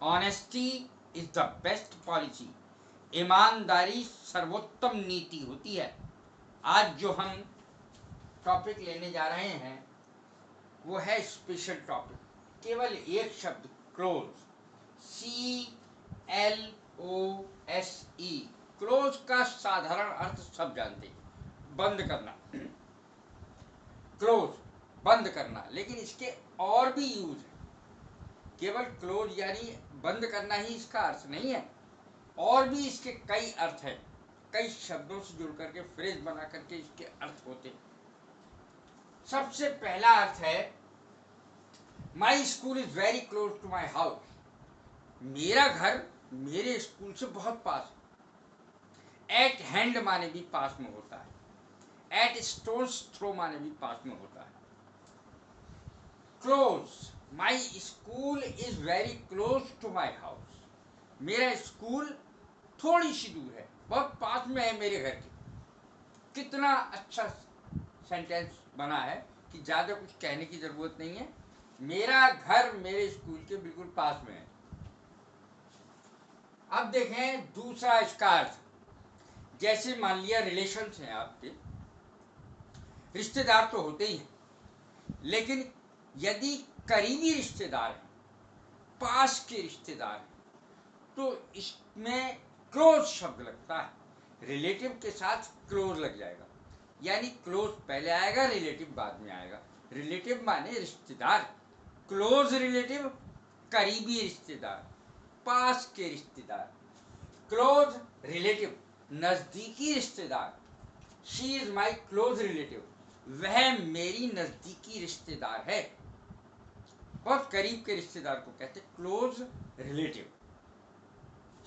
Honesty is the best policy. ईमानदारी सर्वोत्तम नीति होती है। आज जो हम टॉपिक लेने जा रहे हैं वो है स्पेशल टॉपिक। केवल एक शब्द, क्लोज, CLOSE। क्लोज का साधारण अर्थ सब जानते हैं, बंद करना। क्लोज, बंद करना, लेकिन इसके और भी यूज है। केवल क्लोज यानी बंद करना ही इसका अर्थ नहीं है, और भी इसके कई अर्थ हैं। कई शब्दों से जुड़ करके फ्रेज बना करके इसके अर्थ होते हैं। सबसे पहला अर्थ है, my school is very close to my house. मेरा घर मेरे स्कूल से बहुत पास है। एट हैंड माने भी पास में होता है। एट स्टोन्स थ्रो माने भी पास में होता है। Close, my school is very close to my house. मेरा स्कूल थोड़ी सी दूर है, बहुत पास में है मेरे घर के। कितना अच्छा सेंटेंस बना है कि ज्यादा कुछ कहने की जरूरत नहीं है। मेरा घर मेरे स्कूल के बिल्कुल पास में है। अब देखें दूसरा इसका अर्थ। जैसे मान लिया रिलेशंस हैं आपके, रिश्तेदार तो होते ही हैं, लेकिन यदि करीबी रिश्तेदार हैं, पास के रिश्तेदार हैं, तो इसमें क्लोज शब्द लगता है। रिलेटिव के साथ क्लोज लग जाएगा, यानी क्लोज पहले आएगा, रिलेटिव बाद में आएगा। रिलेटिव माने रिश्तेदार, क्लोज रिलेटिव करीबी रिश्तेदार, पास के रिश्तेदार। क्लोज रिलेटिव नजदीकी रिश्तेदार। She is my close relative, वह मेरी नजदीकी रिश्तेदार है। बहुत करीब के रिश्तेदार को कहते close relative.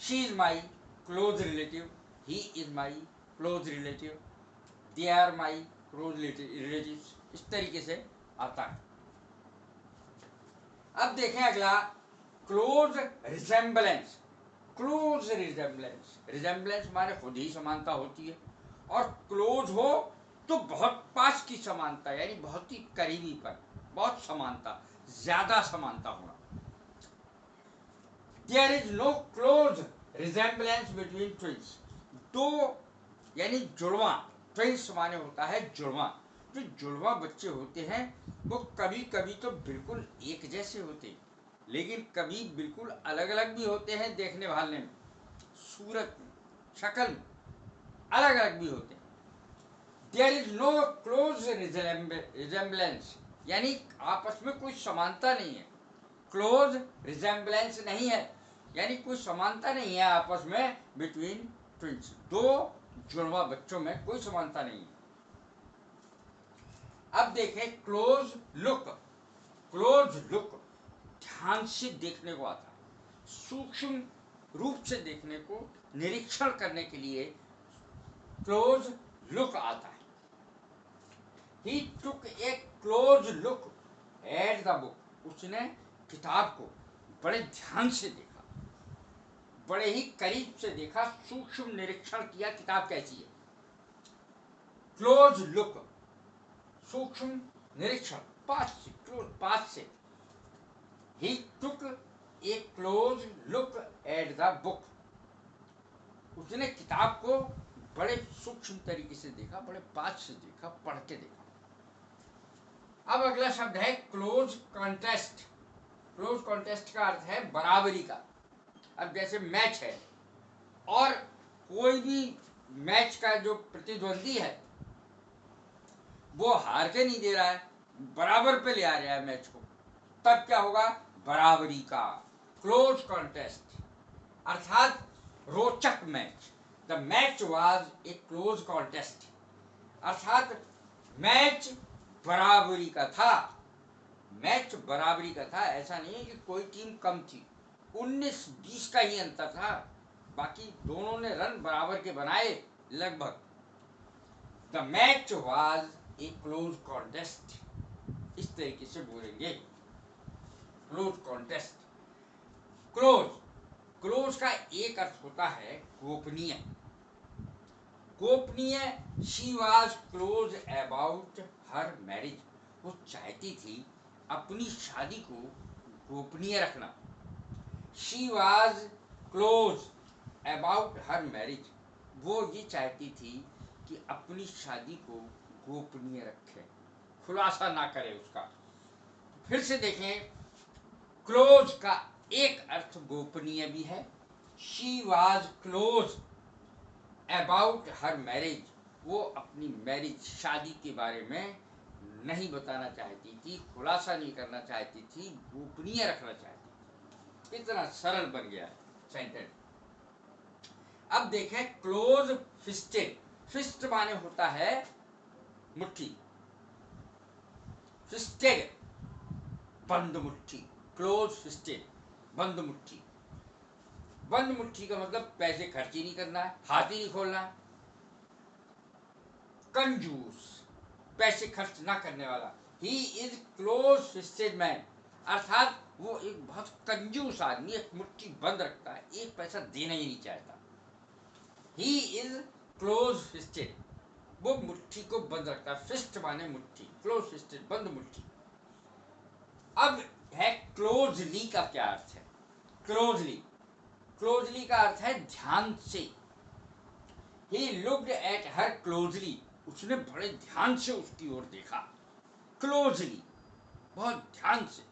She is my close relative, he is my close relative, they are my close relatives. इस तरीके से आता है। अब देखें अगला, close resemblance. Close resemblance, resemblance माने खुद ही समानता होती है, और क्लोज हो तो बहुत पास की समानता, यानी बहुत ही करीबी पर, बहुत समानता, ज्यादा समानता होना। There is no close resemblance between twins. दो यानी जुड़वा, ट्विंस माने होता है जुड़वा। जो जुड़वा बच्चे होते हैं वो कभी कभी तो बिल्कुल एक जैसे होते हैं, लेकिन कभी बिल्कुल अलग अलग भी होते हैं। देखने भालने में, सूरत में, शक्ल में अलग अलग भी होते हैं। There is no close resemblance, यानी आपस में कोई समानता नहीं है। क्लोज रिजेम्बलेंस नहीं है, यानी कोई समानता नहीं है आपस में बिटवीन ट्विंस। दो जुड़वा बच्चों में कोई समानता नहीं है। अब देखें क्लोज लुक। क्लोज लुक ध्यान से देखने को आता है, सूक्ष्म रूप से देखने को, निरीक्षण करने के लिए क्लोज लुक आता है। He took a close look at the book. उसने किताब को बड़े ध्यान से देखा, बड़े ही करीब से देखा, सूक्ष्म निरीक्षण किया किताब कैसी है। क्लोज लुक, सूक्ष्म निरीक्षण, पास से, क्लोज, पास से। He took a close look at the book. उसने किताब को बड़े सूक्ष्म तरीके से देखा, बड़े पास से देखा, पढ़ के देखा। अब अगला शब्द है क्लोज कॉन्टेस्ट। क्लोज कॉन्टेस्ट का अर्थ है बराबरी का। अब जैसे मैच है, और कोई भी मैच का जो प्रतिद्वंदी है वो हार के नहीं दे रहा है, बराबर पे ले आ रहा है मैच को, तब क्या होगा? बराबरी का, क्लोज कॉन्टेस्ट, अर्थात रोचक match. The match was a close contest, अर्थात मैच बराबरी का था। मैच बराबरी का था, ऐसा नहीं है कि कोई टीम कम थी। 19-20 का ही अंतर था, बाकी दोनों ने रन बराबर के बनाए लगभग। The match was a close contest, इस तरीके से बोलेंगे, क्लोज कॉन्टेस्ट। क्लोज, क्लोज का एक अर्थ होता है गोपनीय। गोपनीय, she was close about her marriage. वो चाहती थी अपनी शादी को गोपनीय रखना। She was close about her marriage. वो ये चाहती थी कि अपनी शादी को गोपनीय रखे, खुलासा ना करे उसका। फिर से देखें, क्लोज का एक अर्थ गोपनीय भी है। She was close about her marriage, वो अपनी मैरिज, शादी के बारे में नहीं बताना चाहती थी, खुलासा नहीं करना चाहती थी, गोपनीय रखना चाहती थी। इतना सरल बन गया है सेंटेंस। अब देखें क्लोज फिस्टेड। फिस्ट माने होता है मुट्ठी, फिस्टेड बंद मुट्ठी, क्लोज फिस्टेड बंद मुट्ठी। बंद मुट्ठी का मतलब पैसे खर्च ही नहीं करना है, हाथ ही नहीं खोलना है। कंजूस, पैसे खर्च ना करने वाला। He is close fisted man, अर्थात वो एक बहुत कंजूस आदमी, एक मुट्ठी बंद रखता है, एक पैसा देना ही नहीं चाहता। ही इज क्लोज फिस्टेड, वो मुट्ठी को बंद रखता है। फिस्ट माने मुट्ठी, क्लोज फिस्टेड बंद मुट्ठी। अब है क्लोजली का क्या अर्थ है? क्लोजली, क्लोजली का अर्थ है ध्यान से। He looked at her closely, उसने बड़े ध्यान से उसकी ओर देखा। क्लोजली, बहुत ध्यान से।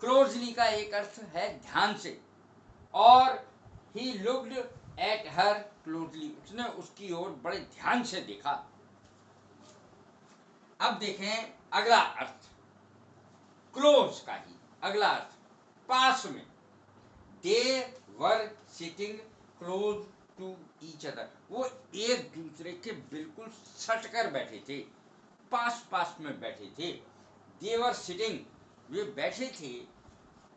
क्लोजली का एक अर्थ है ध्यान से, और he looked at her closely, उसने उसकी ओर बड़े ध्यान से देखा। अब देखें अगला अर्थ, क्लोज का ही अगला अर्थ, पास में। They were sitting close to each other, वो एक दूसरे के बिल्कुल सट कर बैठे थे, पास पास में बैठे थे। देवर सिटिंग, वे बैठे थे,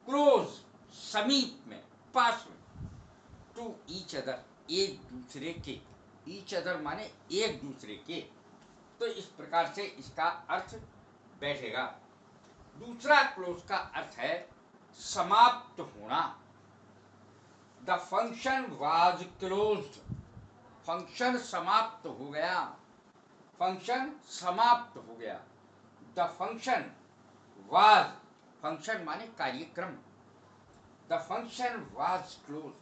क्लोज समीप में, पास में, टू ईच अदर एक दूसरे के, ईच अदर माने एक दूसरे के। तो इस प्रकार से इसका अर्थ बैठेगा। दूसरा क्लोज का अर्थ है समाप्त होना। The function was closed, function समाप्त हो गया, फंक्शन समाप्त हो गया। द फंक्शन वाज, फंक्शन माने कार्यक्रम, द फंक्शन वाज क्लोज्ड,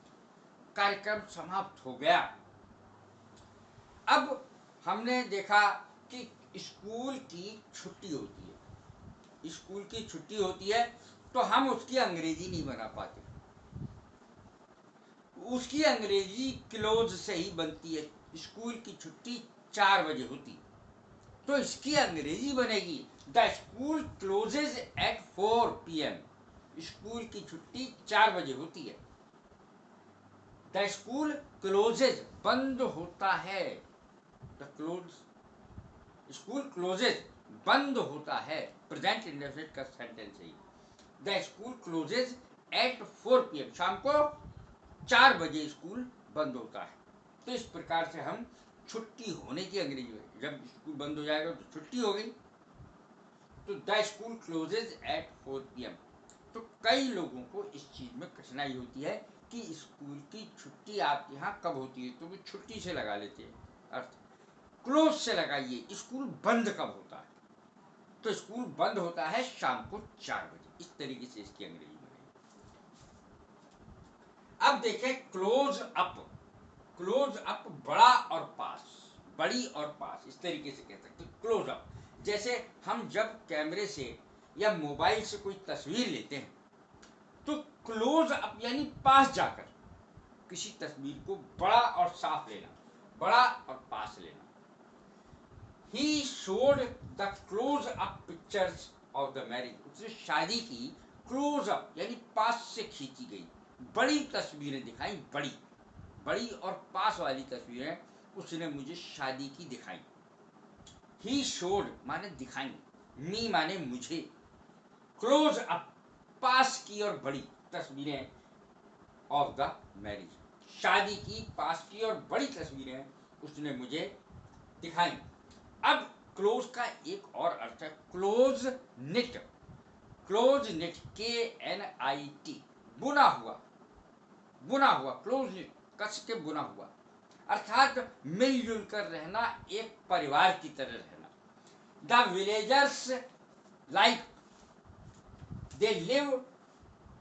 कार्यक्रम समाप्त हो गया। अब हमने देखा कि स्कूल की छुट्टी होती है, स्कूल की छुट्टी होती है तो हम उसकी अंग्रेजी नहीं बना पाते, उसकी अंग्रेजी क्लोज से ही बनती है। स्कूल की छुट्टी 4 बजे होती, तो इसकी अंग्रेजी बनेगी the school closes at 4 PM, school की छुट्टी 4 बजे होती है। द स्कूल क्लोजेज, बंद होता है, द क्लोज, स्कूल क्लोजेज बंद होता है, प्रेजेंट इंडेफिनिट का सेंटेंस है। The school closes at 4 PM, शाम को 4 बजे स्कूल बंद होता है। तो इस प्रकार से हम छुट्टी होने की अंग्रेजी में, जब स्कूल बंद हो जाएगा तो छुट्टी हो गई, तो the school closes at 4 PM। तो कई लोगों को इस चीज में कठिनाई होती है कि स्कूल की छुट्टी आपके यहाँ कब होती है, तो वो छुट्टी से लगा लेते हैं अर्थ, क्लोज से लगाइए, स्कूल बंद कब होता है, तो स्कूल बंद होता है शाम को 4 बजे। इस तरीके से इसकी अंग्रेजी में। अब देखें क्लोज अप। क्लोज अप बड़ा और पास, बड़ी और पास, इस तरीके से कह सकते हैं क्लोज अप। जैसे हम जब कैमरे से या मोबाइल से कोई तस्वीर लेते हैं तो क्लोज अप यानी पास जाकर किसी तस्वीर को बड़ा और साफ लेना, बड़ा और पास लेना। He showed the close up pictures of the marriage, उसने शादी की क्लोज अप यानी पास से खींची गई बड़ी तस्वीरें दिखाई, बड़ी बड़ी और पास वाली तस्वीरें उसने मुझे शादी की दिखाई। ही शोड माने दिखाई, मी माने मुझे, क्लोज अप पास की और बड़ी तस्वीरें ऑफ द मैरिज, शादी की पास की और बड़ी तस्वीरें उसने मुझे दिखाई। अब क्लोज का एक और अर्थ है close knit. Close knit, KNIT, बुना हुआ, बुना हुआ, क्लोज निट कस के बुना हुआ, अर्थात मिलजुल कर रहना, एक परिवार की तरह रहना। The villagers like, they live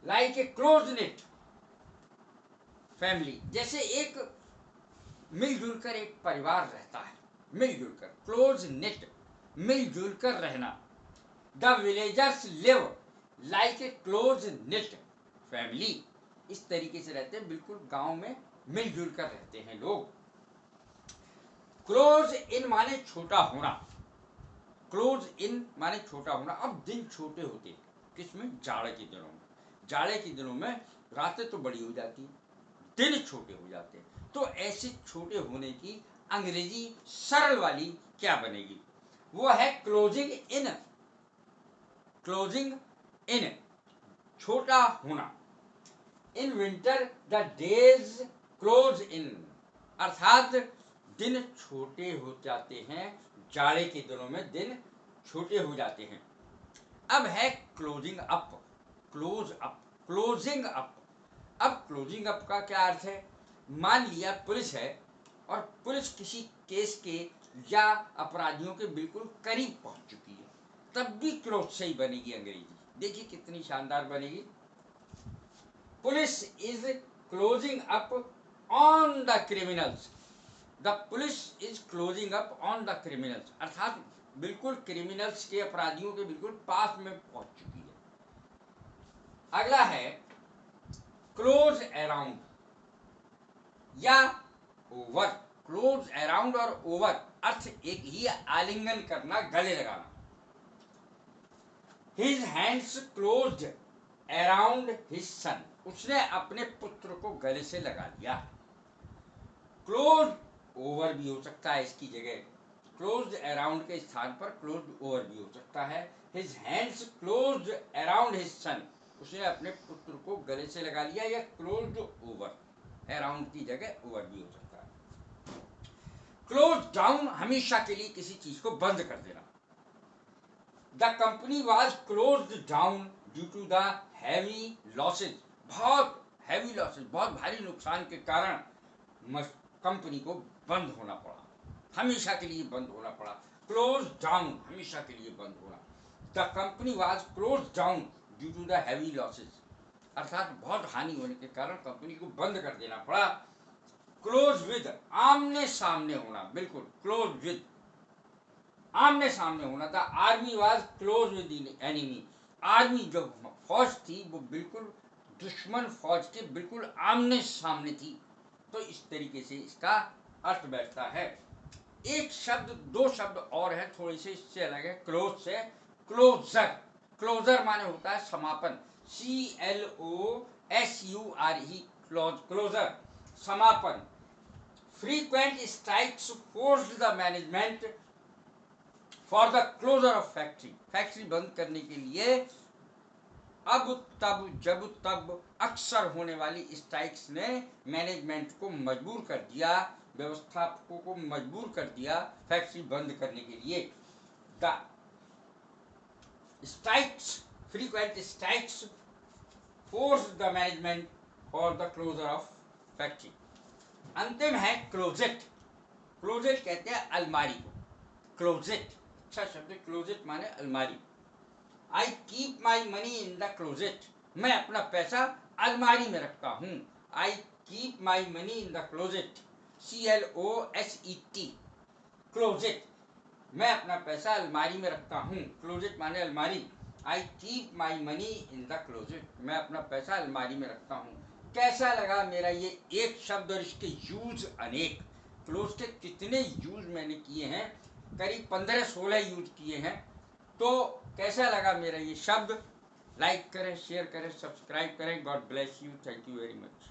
like a close knit, family, जैसे एक मिलजुल कर एक परिवार रहता है, मिलजुल कर, क्लोज नेट, मिलजुल कर रहना। The villagers live like a close net family, इस तरीके से रहते हैं, बिल्कुल गांव में मिलजुल कर रहते हैं लोग। क्लोज इन माने छोटा होना, क्लोज इन माने छोटा होना। अब दिन छोटे होते हैं, किसमें? जाड़े के दिनों में। जाड़े के दिनों में रातें तो बड़ी हो जाती है, दिन छोटे हो जाते हैं। तो ऐसे छोटे होने की अंग्रेजी सरल वाली क्या बनेगी? वो है क्लोजिंग इन, क्लोजिंग इन, छोटा होना। In winter the days close in, अर्थात दिन छोटे हो जाते हैं, जाड़े के दिनों में दिन छोटे हो जाते हैं। अब है closing up, close up, closing up. अब क्लोजिंग अप का क्या अर्थ है? मान लिया पुलिस है और पुलिस किसी केस के या अपराधियों के बिल्कुल करीब पहुंच चुकी है, तब भी क्लोज से ही बनेगी अंग्रेजी। देखिए कितनी शानदार बनेगी। Police is closing up on the criminals, the police is closing up on the criminals, अर्थात बिल्कुल क्रिमिनल्स के, अपराधियों के बिल्कुल पास में पहुंच चुकी है। अगला है क्लोज अराउंड या ओवर। क्लोज अराउंड और ओवर अर्थ एक ही, आलिंगन करना, गले लगाना। His hands closed around his son, उसने अपने पुत्र को गले से लगा लिया। क्लोज ओवर भी हो सकता है इसकी जगह, क्लोज्ड अराउंड के स्थान पर क्लोज्ड ओवर भी हो सकता है। His hands closed around his son, उसने अपने पुत्र को गले से लगा लिया, या क्लोज्ड ओवर, अराउंड की जगह ओवर भी हो सकता है। क्लोज डाउन, हमेशा के लिए किसी चीज को बंद कर देना। The company was closed down due to the heavy losses, बहुत हैवी लॉसेज, बहुत भारी नुकसान के कारण कंपनी को बंद होना पड़ा, हमेशा के लिए बंद होना पड़ा। क्लोज डाउन, हमेशा के लिए बंद होना। The company was close down due to the heavy losses, अर्थात बहुत हानि होने के कारण कंपनी को बंद कर देना पड़ा। क्लोज विद, आमने सामने होना, बिल्कुल क्लोज विद, आमने सामने होना था। Army was close with enemy, army जो फौज थी वो बिल्कुल दुश्मन फौज के बिल्कुल आमने सामने थी। तो इस तरीके से इसका अर्थ बैठता है। एक शब्द, दो शब्द और है, थोड़ी से इससे अलग है क्लोज से। क्लोजर, क्लोजर माने होता है समापन, CLOSURE, क्लोजर, समापन। Frequent strikes forced the management for the closure of factory, factory बंद करने के लिए अब तब जब तब अक्सर होने वाली स्ट्राइक्स ने मैनेजमेंट को मजबूर कर दिया, व्यवस्थापकों को मजबूर कर दिया फैक्ट्री बंद करने के लिए। The strikes, frequent strikes force the management for the closure of factory. अंतिम है क्लोजेट, क्लोजेट कहते हैं अलमारी को, क्लोजेट, अच्छा शब्द, क्लोजेट माने अलमारी। I keep my money in the closet, मैं अपना पैसा अलमारी में रखता हूँ। I keep my money in the closet, CLOSET, closet, मैं अपना पैसा अलमारी में रखता हूँ, क्लोजेट माने अलमारी। I keep my money in the closet, मैं अपना पैसा अलमारी में रखता हूँ। कैसा लगा मेरा ये एक शब्द और इसके यूज अनेक। क्लोज के कितने यूज मैंने किए हैं, करीब 15-16 यूज किए हैं। तो कैसा लगा मेरा ये शब्द? लाइक करें, शेयर करें, सब्सक्राइब करें। God bless you, thank you very much.